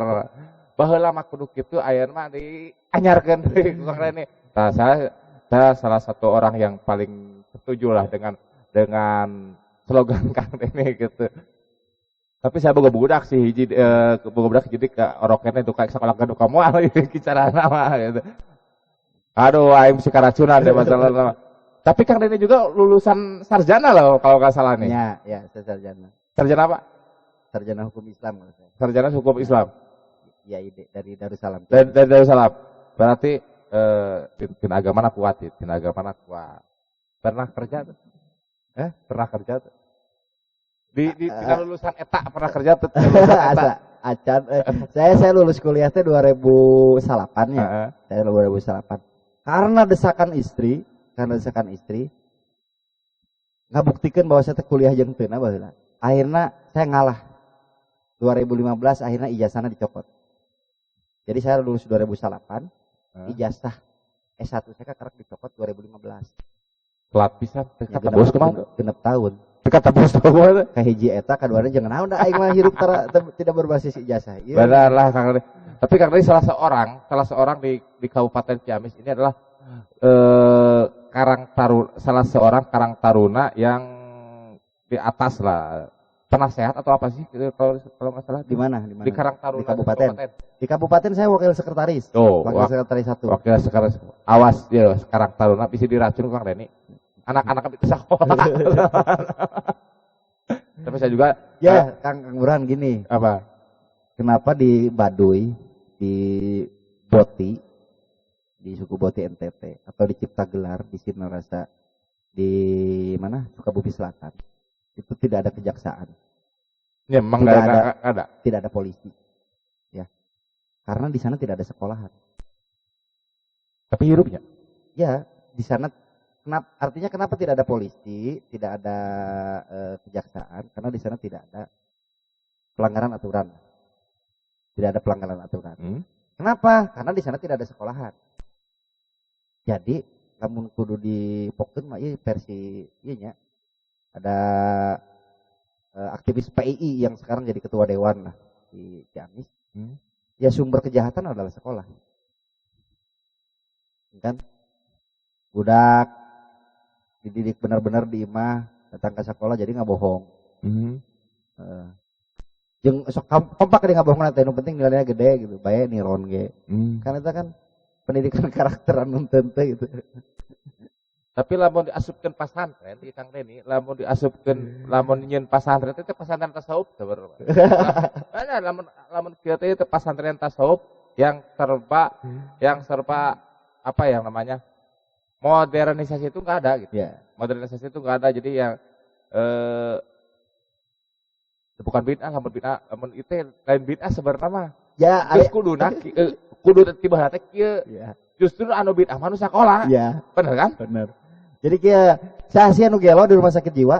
Baheula mah kudu kitu ayeuna mah dianyarkeun deui Kang Reni. Nah, saya salah satu orang yang paling setuju lah dengan slogan Kang Reni gitu. Tapi saya boga budak sih hiji boga budak jadi ka orokena itu kayak sekolah ka moal kicarana mah gitu. Aduh, aing si karacunan deh masalah. Tapi Kang Reni juga lulusan sarjana loh kalau nggak salah nih. Ya, saya sarjana. Sarjana apa? Sarjana hukum Islam kalau saya. Sarjana hukum Islam. Ya, dari Darussalam. Dari Darussalam. Berarti tin agama kuat, tin agama kuat. Pernah kerja tuh? Pernah kerja tuh? Tidak lulusan eta pernah kerja tuh lulusan eta. Acan, saya lulus kuliah teh 2008 ya. Saya 2008. Karena desakan istri nggak buktikan bahwa saya kuliah jeung teu na baheula. Akhirnya saya ngalah. 2015 akhirnya ijazahnya dicopot. Jadi saya lulus 2008, ijazah S1 saya karek dicopot 2015. Telat pisan, kata bos kemana? Genep tahun. Kata bos kemana? Ka hiji eta kaduana jeung naon da aing mah hirup tidak berbasis ijazah. Iya. Benar lah Kang Deni. Tapi Kang Deni salah seorang di Kabupaten Ciamis ini adalah salah seorang karang taruna yang di atas lah. Penasehat atau apa sih kalau nggak salah? Di mana? Di Karang Taruna di kabupaten. Di kabupaten saya wakil sekretaris. Wakil sekretaris 1. Wakil sekretaris. Awas ya Karang Taruna bisa diracun Kang Deni. Anak-anak itu sekolah. Tapi saya juga Kang Burhan gini. Apa? Kenapa di Baduy, di Boti, di suku Boti NTT atau di Ciptagelar, di Sinarasa, di mana? Sukabumi Selatan. Itu tidak ada kejaksaan. Ya, memang tidak ada. Tidak ada polisi. Ya. Karena di sana tidak ada sekolahan. Tapi hirupnya? Ya, di sana artinya kenapa tidak ada polisi, tidak ada kejaksaan? Karena di sana tidak ada pelanggaran aturan. Tidak ada pelanggaran aturan. Kenapa? Karena di sana tidak ada sekolahan. Jadi, lamun kudu dipokeun mah ieu versi ieu nya. Ada aktivis PII yang sekarang jadi ketua dewan lah di Ciamis. Ya sumber kejahatan adalah sekolah. Kan? Budak dididik benar-benar di imah, datang ke sekolah jadi nggak bohong. Jeung sok kompak dia nggak bohong nanti, yang penting nilainya gede gitu, bae niron ge. Karena itu kan pendidikan karakter anu teu gitu. Tapi lamun diasupkeun pasantren di Kang Deni, lamun nyeun pasantren teh pasantren tasawuf sebenarnya. Ada lamun kieu teh pasantren tasawuf yang serba apa yang namanya? Modernisasi itu enggak ada gitu. Yeah. Modernisasi itu enggak ada, jadi yang bukan bid'ah, lamun itu lain bid'ah sebenarnya mah. Ya, geus kudu tiba teh kieu. Ya. Justru anu bid'ah mah nu sakola. Iya. Bener kan? Bener. Jadi kia saha anu gelo di rumah sakit jiwa?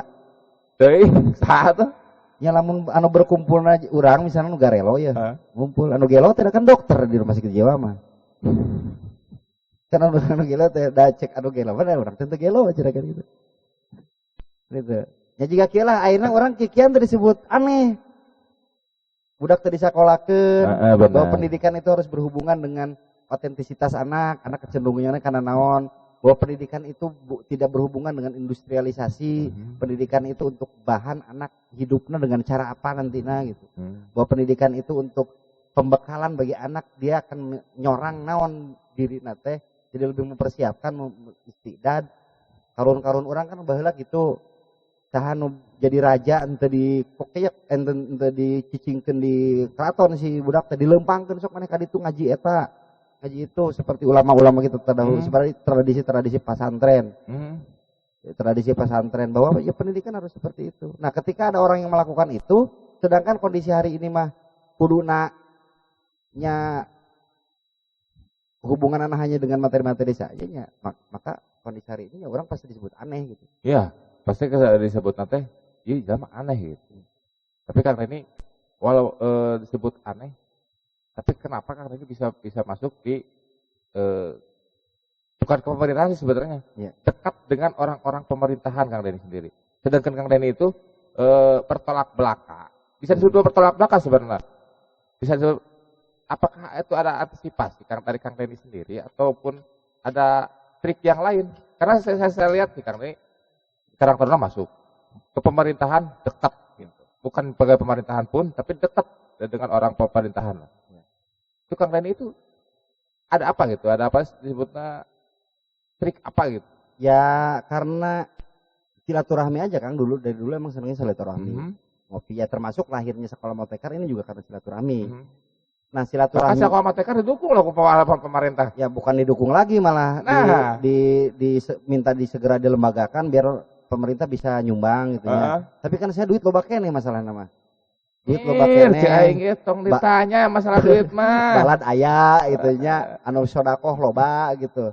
Teuing, saha tuh? Ya lamun anu berkumpulna urang misalnya nu garelo ya. Ngumpul anu gelo teh kan dokter di rumah sakit jiwa mah. Kan anu gelo teh da cek anu gelo mana urang teh gelo aja kan gitu. Gitu. Ya jika kieu lah akhirnya orang kikian teh disebut aneh. Budak teh disakolakeun, bahwa pendidikan itu harus berhubungan dengan otentisitas anak kecenderungannya karena naon, bahwa pendidikan itu tidak berhubungan dengan industrialisasi, pendidikan itu untuk bahan anak hidupnya dengan cara apa nantinya gitu, bahwa pendidikan itu untuk pembekalan bagi anak, dia akan nyorang naon diri nate, jadi lebih mempersiapkan istidad. Karun orang kan baheula gitu, saha nu jadi raja ente di kokeyak ente dicicingkeun di keraton si budak teh dilempangkeun sok maneh ka ditu ngaji eta. Ngaji itu seperti ulama-ulama kita terdahulu, seperti tradisi pasantren. Tradisi pesantren bahwa ya pendidikan harus seperti itu. Nah, ketika ada orang yang melakukan itu, sedangkan kondisi hari ini mah kuduna nya hubungan anak hanya dengan materi-materi saja, maka kondisi hari ini ya orang pasti disebut aneh gitu. Iya, pasti disebut nanti, iya zaman aneh gitu. Tapi karena ini walau disebut aneh, tapi kenapa Kang Deni bisa masuk di bukan ke pemerintahan sih sebenarnya, dekat dengan orang-orang pemerintahan Kang Deni sendiri. Sedangkan Kang Deni itu bertolak belakang, bisa disebut bertolak belakang sebenarnya. Bisa disebut, apakah itu ada antisipasi dari Kang Deni sendiri ataupun ada trik yang lain? Karena saya lihat nih Kang Deni sekarang masuk ke pemerintahan dekat, gitu. Bukan pegawai pemerintahan pun, tapi dekat dengan orang pemerintahan. Itu Kang Deni itu ada apa gitu? Ada apa disebutnya trik apa gitu? Ya karena silaturahmi aja Kang, dari dulu emang senangnya silaturahmi. Ngopi ya, termasuk lahirnya Sekolah Motekar ini juga karena silaturahmi. Nah silaturahmi. Sekolah Motekar didukung loh pemerintah. Ya bukan didukung lagi malah minta disegera dilembagakan biar pemerintah bisa nyumbang gitu ya. Tapi kan saya duit loba keneh masalahna mah. Duit Mir, loba keneh. cek aing ge tong ditanya masalah duit mah. Balad aya gitu nya, anu sodakoh loba gitu.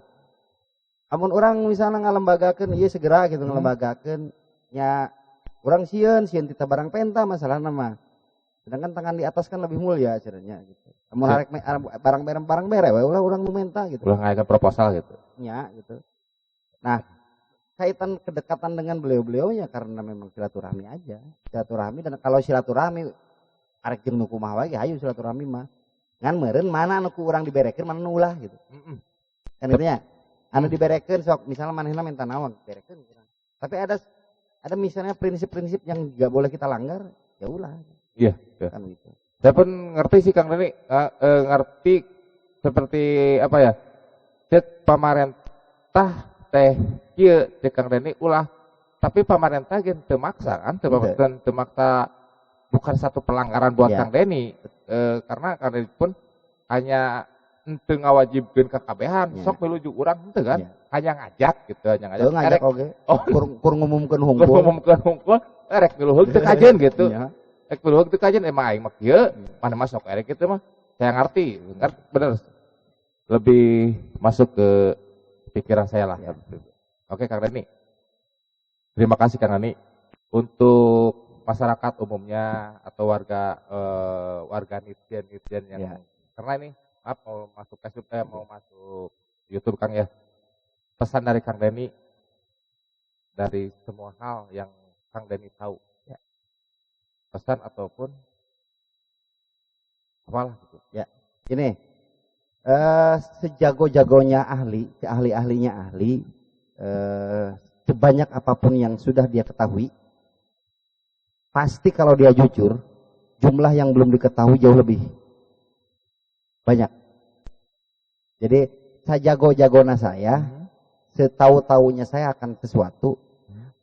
Amun orang misalnya ngalembagakeun ieu segera gitu ngalembagakeun nya urang sieun tita barang penta masalahna mah. Sedangkan tangan di atas kan lebih mulia cenanya gitu. Amun harek barang bere we ulah urang nu menta gitu. Ulah ngayakeun proposal gitu. Nya gitu. Nah, kaitan kedekatan dengan beliau-beliaunya karena memang silaturahmi aja. Silaturahmi, dan kalau silaturahmi arek jeung nu kumaha wae hayu silaturahmi mah. Ngan meureun mana anu ku urang diberekeun mana nu ulah gitu. Kan itu nya. Anu diberekeun sok misalnya manehna minta naon berekeun. Tapi ada misalnya prinsip-prinsip yang enggak boleh kita langgar, ya ulah. Iya, Kan gitu. Saya pun ngerti sih Kang Deni, ngerti seperti apa ya? Cek pemerintah teh kieu cek Kang Deni ulah, tapi pemerintah gen teu maksa kan, teu maksa, bukan satu pelanggaran buat Kang Deni, karena Kang Deni pun hanya teu ngawajibkeun ka kabehan, sok miluju urang henteu kan, hanya ngajak gitu, hanya ngajak. Ngajak oge. Kur ngumumkeun hungkul. Ngumumkeun hungkul, erek miluhug teu kajen gitu. Ek miluhug teu kajen emang aing mah kieu, mana mah sok erek kitu mah. Saya ngerti, bener. Lebih masuk ke pikiran saya lah. Ya. Oke Kang Deni. Terima kasih Kang Deni. Untuk masyarakat umumnya atau warga netizen yang karena ini mau masuk Facebook, mau masuk YouTube Kang ya. Pesan dari Kang Deni dari semua hal yang Kang Deni tahu. Ya. Pesan ataupun apalah gitu. Ya. Ini sejago-jagonya ahli, ahli-ahlinya ahli, sebanyak apapun yang sudah dia ketahui, pasti kalau dia jujur, jumlah yang belum diketahui jauh lebih banyak. Jadi sejago-jagona saya, setahu-tahunya saya akan sesuatu,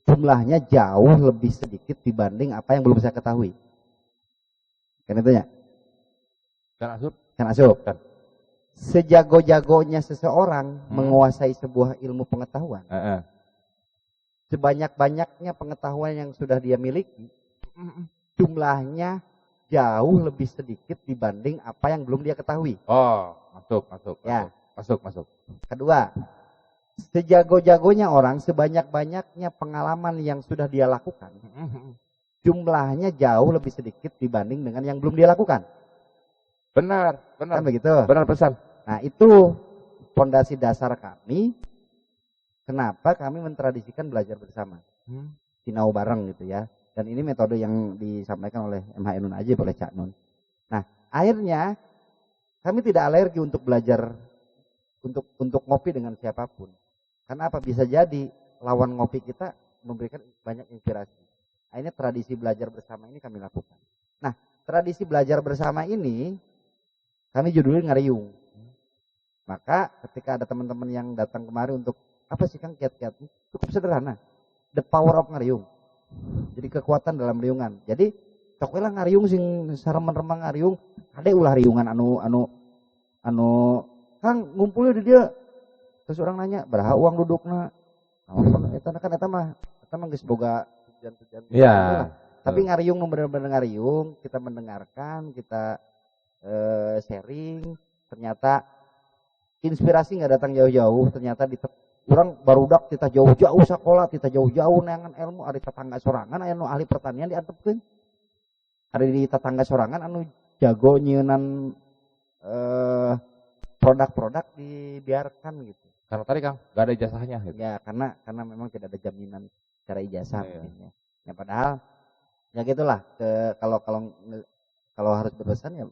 jumlahnya jauh lebih sedikit dibanding apa yang belum saya ketahui. Kan itu ya? Kan asup. Sejago-jagonya seseorang menguasai sebuah ilmu pengetahuan, sebanyak-banyaknya pengetahuan yang sudah dia miliki, jumlahnya jauh lebih sedikit dibanding apa yang belum dia ketahui. Oh, masuk. Ya. Masuk. Kedua, sejago-jagonya orang, sebanyak-banyaknya pengalaman yang sudah dia lakukan, jumlahnya jauh lebih sedikit dibanding dengan yang belum dia lakukan. Benar. Kan begitu? Benar pesan. Nah, itu fondasi dasar kami. Kenapa kami mentradisikan belajar bersama, sinau bareng gitu ya. Dan ini metode yang disampaikan oleh MH Nun Ajib, oleh Cak Nun. Nah, akhirnya kami tidak alergi untuk belajar untuk ngopi dengan siapapun. Karena apa? Bisa jadi lawan ngopi kita memberikan banyak inspirasi. Akhirnya tradisi belajar bersama ini kami lakukan. Nah, tradisi belajar bersama ini kami judulin Ngariung. Maka ketika ada teman-teman yang datang kemari untuk apa sih Kang kiat-kiat, cukup sederhana. The power of Ngariung. Jadi kekuatan dalam riungan. Jadi cok lah ngariung sing saremeng-remeng ngariung, ade ulah riungan anu Kang ngumpulnya di dia. Terus orang nanya, "Baraha uang dudukna?" Eta mah geus boga tujuan-tujuan. Iya. Tapi ngariung bener-bener ngariung, kita mendengarkan, kita sharing, ternyata inspirasi nggak datang jauh-jauh, ternyata orang barudak kita jauh-jauh sekolah, kita jauh-jauh neangan ilmu, ada tetangga sorangan anu ahli pertanian diantepkeun. Ada di tetangga sorangan anu jago nyieunnan produk-produk dibiarkan gitu. Karena tadi Kang enggak ada ijazahnya gitu. Ya, karena memang tidak ada jaminan secara ijazah mungkin ya. Ya padahal ya gitulah, kalau harus berpesan ya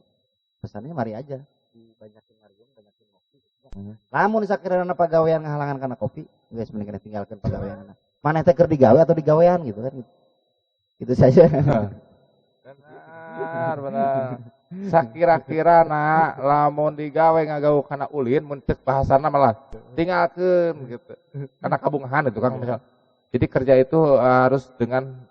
pesannya mari aja dibanyakin ngariung, banyakin ngopi. Lamun sakirana pagawean ngahalangan karena kopi, geus mending tinggalkan pagawean. Maneh teh keur digawe atau digawean gitu kan. Itu saja. Benar. Sakira-kira lamun digawe ngagawe kana ulin mun ceuk bahasana malah tinggalkeun gitu. Karena kabungahan itu Kang misal. Jadi kerja itu harus dengan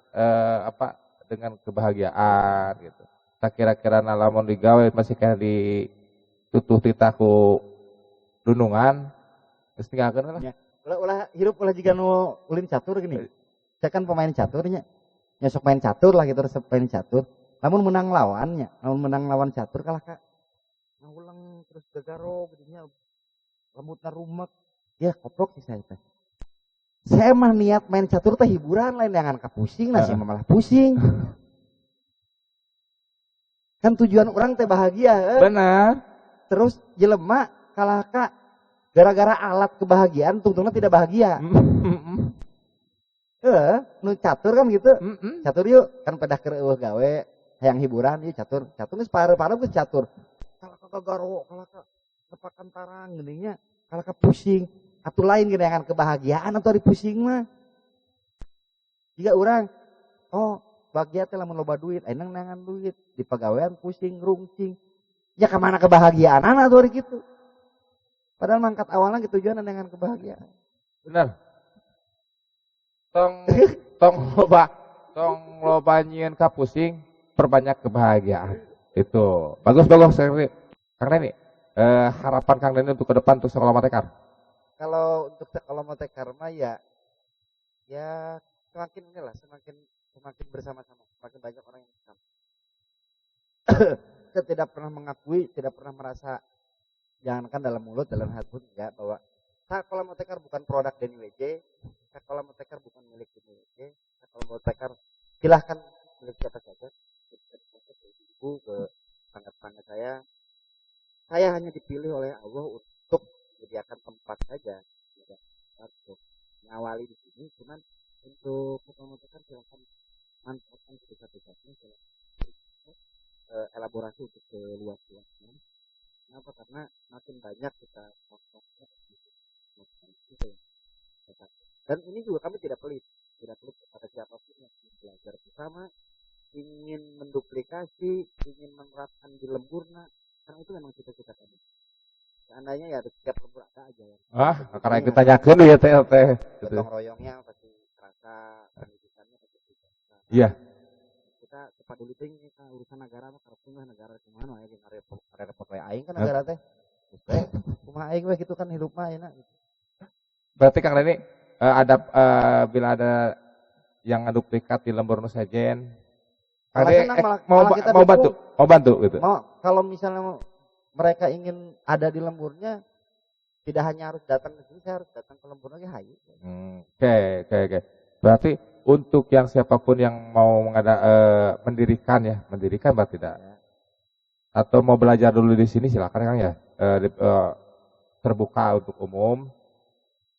dengan kebahagiaan gitu. Sakira-kira lamun digawe masih kayak ditutuh titaku dunungan geus tinggalkeun lah. Ya. Ulah hirup ulah jiga nu ulin catur gini. Saya kan pemain caturnya. Nyosok main catur lah gitu, resep main catur. Namun menang lawannya, menang lawan catur kalah Kak. Ngulang terus gegaro gedinya rambutna rumek. Ya koprok sih saya teh. Saya mah niat main catur teh hiburan lain jangan kapusing nah sih malah pusing. Kan tujuan orang teh bahagia. Benar. Terus jelema kalah Kak gara-gara alat kebahagiaan tungtungna tidak bahagia. Nu catur kan gitu. Catur yuk kan pedah keur eueuh gawe hayang hiburan ieu catur. Catur geus pareu-pareu geus catur. Kalah ka gagaro, kalah ka nepakan tarang geuning nya, kalah ka pusing. Atuh lain geunangan kebahagiaan atau dipusing mah. Jiga urang bahagia teh lamun loba duit, ayeuna nangan duit, di pagawean pusing rungcing. Ya ka mana kebahagiaan atuh ari kitu. Padahal mangkat awalnya gitu tujuan dengan kebahagiaan. Benar. Tong loba nyieun ka pusing, perbanyak kebahagiaan. Itu. Bagus Kang Deni. Harapan Kang Deni untuk ke depan untuk sekolah Motekar. Kalau untuk sekolah Motekar mah ya semakin inilah, semakin bersama-sama, semakin banyak orang yang bersama. Kita tidak pernah mengakui, tidak pernah merasa, jangankan dalam mulut, dalam hati pun enggak, bahwa sekolah Motekar bukan produk Deni WJ, sekolah Motekar bukan milik Deni WJ, sekolah Motekar silahkan milik siapa saja, ke ibu, ke tangga-tangga saya hanya dipilih oleh Allah untuk menyediakan tempat saja, untuk mengawali di sini, cuman untuk sekolah Motekar silahkan manfaatkan sebesar-besarnya, elaborasi untuk luas-luasnya. Kenapa? Karena makin banyak kita dan ini juga kami tidak pelit kepada siapapun yang ingin belajar bersama, ingin menduplikasi, ingin menerapkan di lemburna, karena itu memang cita-cita kami. Seandainya ya di setiap lembur ada aja ya. Karena kita yakin ya teh. Gotong royongnya pasti terasa, pendidikannya pasti terasa. Iya. Kita kepaduli tinggi kita urusan negara mah karena negara kemana ya kita repot we aing kan negara teh. Terus kumaha aing we gitu kan hidup mah enak. Berarti Kang Deni bila ada yang ngeduplikat di lembur nu sajen, Kang Deni mau bantu gitu. Kalau misalnya mereka ingin ada di lemburnya, tidak hanya harus datang ke sini, saya harus datang ke lembur lagi hayu. Oke. Berarti untuk yang siapapun yang mau mendirikan berarti tidak. Ya. Atau mau belajar dulu di sini silakan Kang ya. Terbuka untuk umum.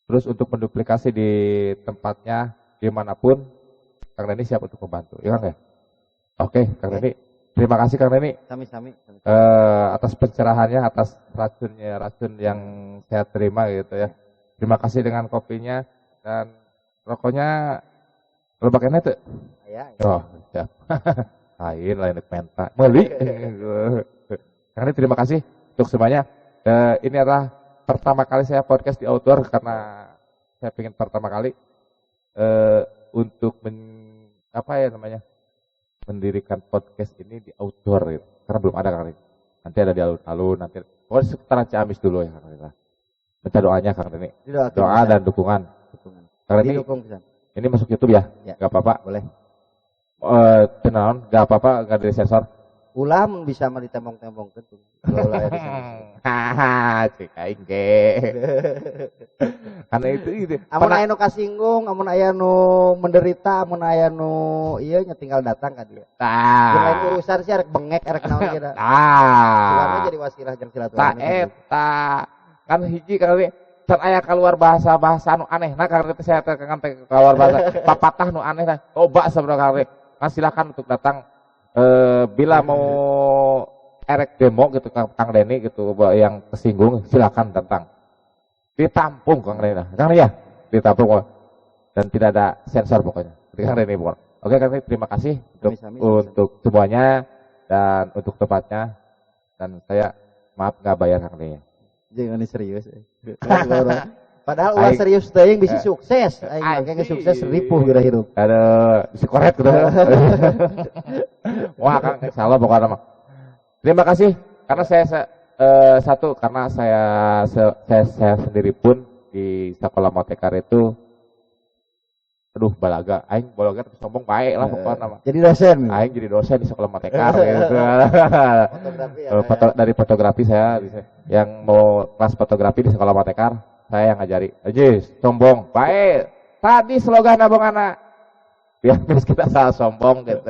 Terus untuk menduplikasi di tempatnya dimanapun, Kang Deni siap untuk membantu. Ya Kang ya. Oke, Kang Deni. Terima kasih Kang Deni. Sami-sami. Atas pencerahannya, atas racun yang saya terima gitu ya. Terima kasih dengan kopinya dan rokoknya lebakannya tuh. Ya. Oh, siap. Lain penta. Meuli. Kang Deni terima kasih untuk semuanya. Ini adalah pertama kali saya podcast di outdoor karena saya ingin pertama kali untuk mendirikan podcast ini di outdoor gitu. Karena belum ada kali. Nanti ada di alun-alun, nanti pokoknya sekitaran Ciamis dulu ya Kang Deni. Minta doanya Kang Deni. Doa dan dukungan. Kang Deni. Ini masuk YouTube ya? Gak apa-apa. Boleh. Tenaon, gak apa-apa, gak disensor. Ulah bisa mah ditembong-tembong gitu. Hahaha, cek aing ge. Karena itu. Amun aya nu kasinggung, amun aya nu menderita, amun aya nu ieu nya tinggal datang ka dia. Lain urusan sih arek bengek arek naon ge da. Tah. Jadi wasilah jeung silaturahmi. Eta kan hiji kali can aya keluar bahasa anu anehna karena saya teh keluar bahasa papatah nu anehna. Coba sebenarnya kali. Kan silakan untuk datang bila mau erek demo gitu Kang Deni gitu yang kesinggung silakan datang. Ditampung Kang Deni. Kang ya, ditampung dan tidak ada sensor pokoknya. Kang Deni pokoknya. Oke Kang Deni, terima kasih untuk semuanya dan untuk tempatnya dan saya maaf nggak bayar Kang Deni. Jangan serius. Padahal ulah serius teuing bisa sukses. Aing make sukses ripuh geura hirup. Aduh, bisa korek gitu. Wah, Kang, insyaallah pokoknya mah. Terima kasih karena saya sendiri pun di sekolah Motekar itu Aduh balaga, aing balaga tapi sombong baik lah pokoknya mah. Jadi dosen. Aing jadi dosen di sekolah Motekar gitu. Fotografi ya. Dari fotografi saya bisa. Yang mau kelas fotografi di sekolah Motekar, saya yang ngajari. Ajis, sombong, baik. Tadi slogan abang anak. Biar kita salah sombong gitu.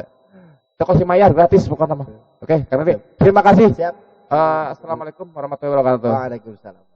Toko Simayar gratis pokoknya mah. Oke, karena terima kasih. Siap. Assalamualaikum warahmatullahi wabarakatuh. Waalaikumsalam.